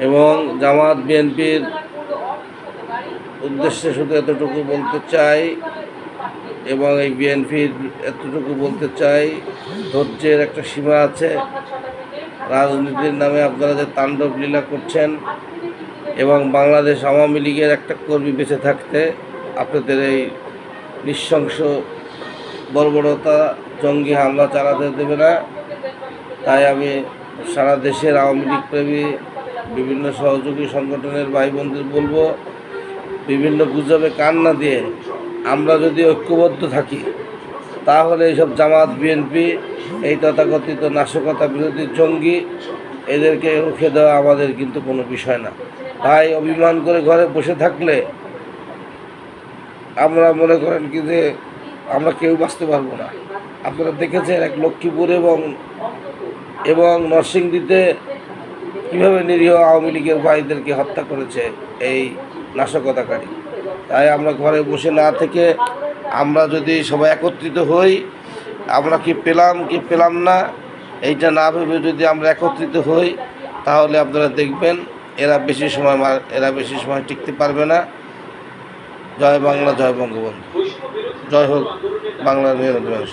এবং জামাত বিএনপির উদ্দেশ্যে শুধু এতটুকু বলতে চাই, এবং এই বিএনপির এতটুকু বলতে চাই, ধৈর্যের একটা সীমা আছে। রাজনীতির নামে আপনারা যে তাণ্ডব লীলা করছেন, এবং বাংলাদেশ আওয়ামী লীগের একটা কর্মী বেঁচে থাকতে আপনাদের এই নৃশংস বর্বরতা, জঙ্গি হামলা চালাতে দেবে না। তাই আমি সারা দেশের আওয়ামী লীগ প্রেমী বিভিন্ন সহযোগী সংগঠনের ভাই বোনদের বলবো, বিভিন্ন গুজবে কান না দিয়ে আমরা যদি ঐক্যবদ্ধ থাকি, তাহলে এইসব জামাত বিএনপি, এই তথাকথিত নাশকতা বিরোধী জঙ্গি, এদেরকে রুখে দেওয়া আমাদের কিন্তু কোনো বিষয় না। তাই অভিমান করে ঘরে বসে থাকলে আমরা মনে করেন কি যে আমরা কেউ বাঁচতে পারবো না। আপনারা দেখেছেন এক লক্ষ্মীপুর এবং নরসিংদীতে কীভাবে নিরীহ আওয়ামী লীগের ভাইদেরকে হত্যা করেছে এই নাশকতাকারী। তাই আমরা ঘরে বসে না থেকে আমরা যদি সবাই একত্রিত হই, আমরা কি পেলাম না এইটা না ভেবে যদি আমরা একত্রিত হই, তাহলে আপনারা দেখবেন এরা বেশি সময় টিকতে পারবে না। জয় বাংলা, জয় বঙ্গবন্ধু, জয় হোক বাংলার মেহনতি মানুষ।